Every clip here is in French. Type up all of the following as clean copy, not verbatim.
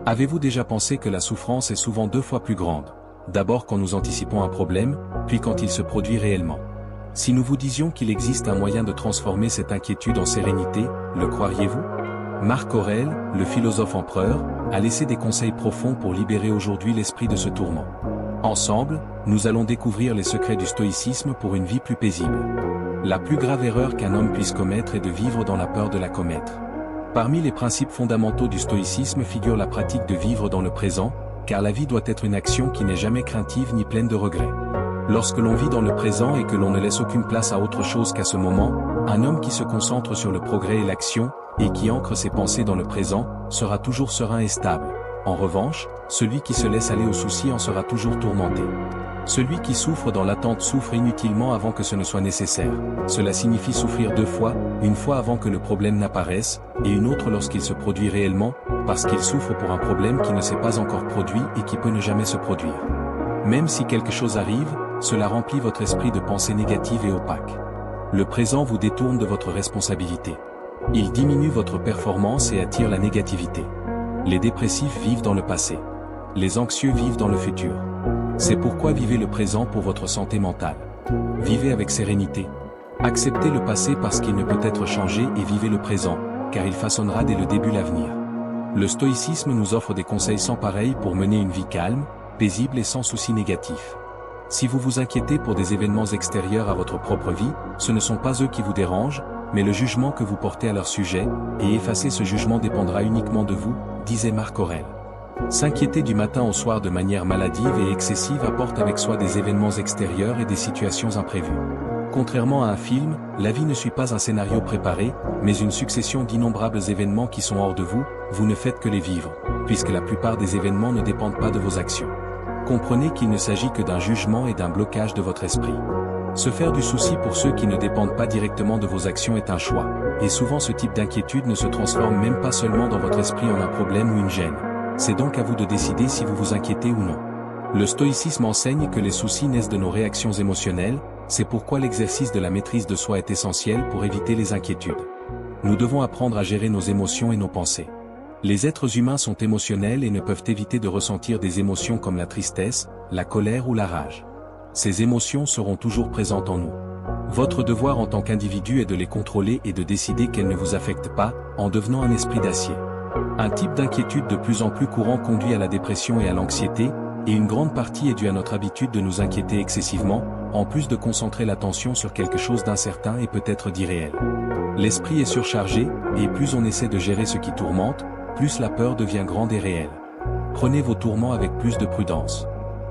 Avez-vous déjà pensé que la souffrance est souvent 2 fois plus grande? D'abord quand nous anticipons un problème, puis quand il se produit réellement. Si nous vous disions qu'il existe un moyen de transformer cette inquiétude en sérénité, le croiriez-vous? Marc Aurèle, le philosophe empereur, a laissé des conseils profonds pour libérer aujourd'hui l'esprit de ce tourment. Ensemble, nous allons découvrir les secrets du stoïcisme pour une vie plus paisible. La plus grave erreur qu'un homme puisse commettre est de vivre dans la peur de la commettre. Parmi les principes fondamentaux du stoïcisme figure la pratique de vivre dans le présent, car la vie doit être une action qui n'est jamais craintive ni pleine de regrets. Lorsque l'on vit dans le présent et que l'on ne laisse aucune place à autre chose qu'à ce moment, un homme qui se concentre sur le progrès et l'action, et qui ancre ses pensées dans le présent, sera toujours serein et stable. En revanche, celui qui se laisse aller aux soucis en sera toujours tourmenté. Celui qui souffre dans l'attente souffre inutilement avant que ce ne soit nécessaire. Cela signifie souffrir 2 fois, une fois avant que le problème n'apparaisse, et une autre lorsqu'il se produit réellement, parce qu'il souffre pour un problème qui ne s'est pas encore produit et qui peut ne jamais se produire. Même si quelque chose arrive, cela remplit votre esprit de pensées négatives et opaques. Le présent vous détourne de votre responsabilité. Il diminue votre performance et attire la négativité. Les dépressifs vivent dans le passé. Les anxieux vivent dans le futur. C'est pourquoi vivez le présent pour votre santé mentale. Vivez avec sérénité. Acceptez le passé parce qu'il ne peut être changé et vivez le présent, car il façonnera dès le début l'avenir. Le stoïcisme nous offre des conseils sans pareil pour mener une vie calme, paisible et sans soucis négatifs. Si vous vous inquiétez pour des événements extérieurs à votre propre vie, ce ne sont pas eux qui vous dérangent, mais le jugement que vous portez à leur sujet, et effacer ce jugement dépendra uniquement de vous, disait Marc Aurèle. S'inquiéter du matin au soir de manière maladive et excessive apporte avec soi des événements extérieurs et des situations imprévues. Contrairement à un film, la vie ne suit pas un scénario préparé, mais une succession d'innombrables événements qui sont hors de vous, vous ne faites que les vivre, puisque la plupart des événements ne dépendent pas de vos actions. Comprenez qu'il ne s'agit que d'un jugement et d'un blocage de votre esprit. Se faire du souci pour ceux qui ne dépendent pas directement de vos actions est un choix, et souvent ce type d'inquiétude ne se transforme même pas seulement dans votre esprit en un problème ou une gêne. C'est donc à vous de décider si vous vous inquiétez ou non. Le stoïcisme enseigne que les soucis naissent de nos réactions émotionnelles, c'est pourquoi l'exercice de la maîtrise de soi est essentiel pour éviter les inquiétudes. Nous devons apprendre à gérer nos émotions et nos pensées. Les êtres humains sont émotionnels et ne peuvent éviter de ressentir des émotions comme la tristesse, la colère ou la rage. Ces émotions seront toujours présentes en nous. Votre devoir en tant qu'individu est de les contrôler et de décider qu'elles ne vous affectent pas, en devenant un esprit d'acier. Un type d'inquiétude de plus en plus courant conduit à la dépression et à l'anxiété, et une grande partie est due à notre habitude de nous inquiéter excessivement, en plus de concentrer l'attention sur quelque chose d'incertain et peut-être d'irréel. L'esprit est surchargé, et plus on essaie de gérer ce qui tourmente, plus la peur devient grande et réelle. Prenez vos tourments avec plus de prudence.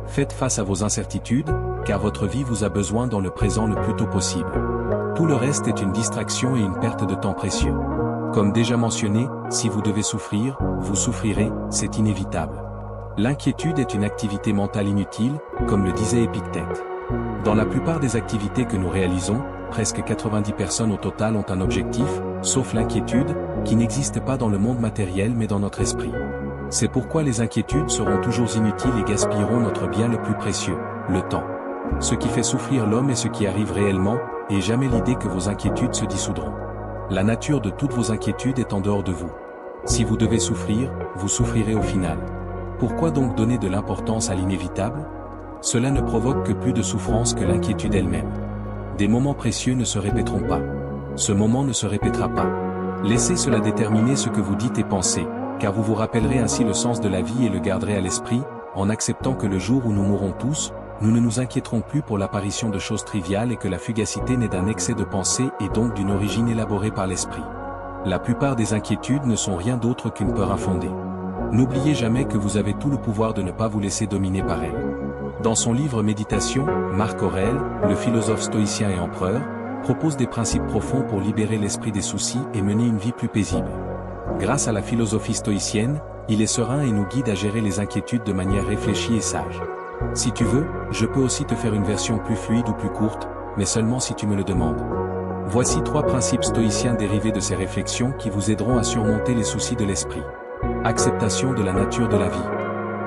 Faites face à vos incertitudes, car votre vie vous a besoin dans le présent le plus tôt possible. Tout le reste est une distraction et une perte de temps précieux. Comme déjà mentionné, si vous devez souffrir, vous souffrirez, c'est inévitable. L'inquiétude est une activité mentale inutile, comme le disait Épictète. Dans la plupart des activités que nous réalisons, presque 90 personnes au total ont un objectif, sauf l'inquiétude, qui n'existe pas dans le monde matériel mais dans notre esprit. C'est pourquoi les inquiétudes seront toujours inutiles et gaspilleront notre bien le plus précieux, le temps. Ce qui fait souffrir l'homme est ce qui arrive réellement, et jamais l'idée que vos inquiétudes se dissoudront. La nature de toutes vos inquiétudes est en dehors de vous. Si vous devez souffrir, vous souffrirez au final. Pourquoi donc donner de l'importance à l'inévitable? Cela ne provoque que plus de souffrance que l'inquiétude elle-même. Des moments précieux ne se répéteront pas. Ce moment ne se répétera pas. Laissez cela déterminer ce que vous dites et pensez, car vous vous rappellerez ainsi le sens de la vie et le garderez à l'esprit, en acceptant que le jour où nous mourrons tous, nous ne nous inquiéterons plus pour l'apparition de choses triviales et que la fugacité naît d'un excès de pensée et donc d'une origine élaborée par l'esprit. La plupart des inquiétudes ne sont rien d'autre qu'une peur infondée. N'oubliez jamais que vous avez tout le pouvoir de ne pas vous laisser dominer par elle. Dans son livre Méditation, Marc Aurèle, le philosophe stoïcien et empereur, propose des principes profonds pour libérer l'esprit des soucis et mener une vie plus paisible. Grâce à la philosophie stoïcienne, il est serein et nous guide à gérer les inquiétudes de manière réfléchie et sage. Si tu veux, je peux aussi te faire une version plus fluide ou plus courte, mais seulement si tu me le demandes. Voici 3 principes stoïciens dérivés de ces réflexions qui vous aideront à surmonter les soucis de l'esprit. Acceptation de la nature de la vie.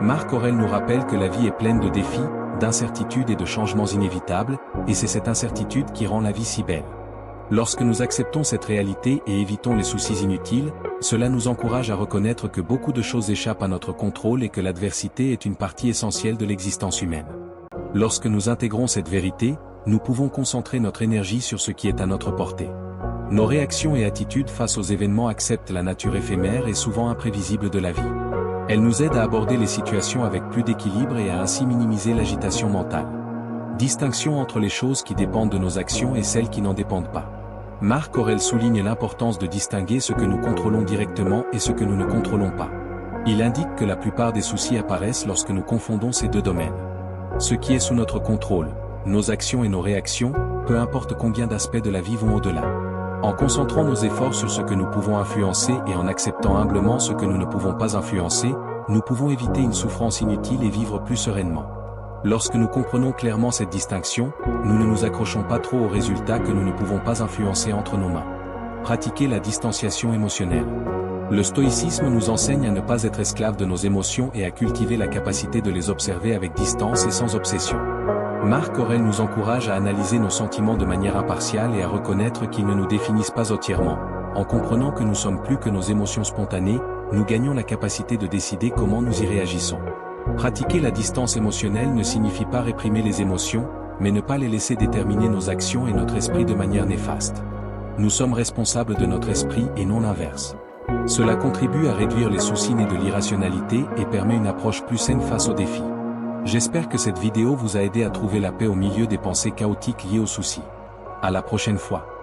Marc Aurèle nous rappelle que la vie est pleine de défis, d'incertitudes et de changements inévitables, et c'est cette incertitude qui rend la vie si belle. Lorsque nous acceptons cette réalité et évitons les soucis inutiles, cela nous encourage à reconnaître que beaucoup de choses échappent à notre contrôle et que l'adversité est une partie essentielle de l'existence humaine. Lorsque nous intégrons cette vérité, nous pouvons concentrer notre énergie sur ce qui est à notre portée. Nos réactions et attitudes face aux événements acceptent la nature éphémère et souvent imprévisible de la vie. Elles nous aident à aborder les situations avec plus d'équilibre et à ainsi minimiser l'agitation mentale. Distinction entre les choses qui dépendent de nos actions et celles qui n'en dépendent pas. Marc Aurèle souligne l'importance de distinguer ce que nous contrôlons directement et ce que nous ne contrôlons pas. Il indique que la plupart des soucis apparaissent lorsque nous confondons ces deux domaines. Ce qui est sous notre contrôle, nos actions et nos réactions, peu importe combien d'aspects de la vie vont au-delà. En concentrant nos efforts sur ce que nous pouvons influencer et en acceptant humblement ce que nous ne pouvons pas influencer, nous pouvons éviter une souffrance inutile et vivre plus sereinement. Lorsque nous comprenons clairement cette distinction, nous ne nous accrochons pas trop aux résultats que nous ne pouvons pas influencer entre nos mains. Pratiquer la distanciation émotionnelle. Le stoïcisme nous enseigne à ne pas être esclave de nos émotions et à cultiver la capacité de les observer avec distance et sans obsession. Marc Aurèle nous encourage à analyser nos sentiments de manière impartiale et à reconnaître qu'ils ne nous définissent pas entièrement. En comprenant que nous sommes plus que nos émotions spontanées, nous gagnons la capacité de décider comment nous y réagissons. Pratiquer la distance émotionnelle ne signifie pas réprimer les émotions, mais ne pas les laisser déterminer nos actions et notre esprit de manière néfaste. Nous sommes responsables de notre esprit et non l'inverse. Cela contribue à réduire les soucis nés de l'irrationalité et permet une approche plus saine face aux défis. J'espère que cette vidéo vous a aidé à trouver la paix au milieu des pensées chaotiques liées aux soucis. À la prochaine fois.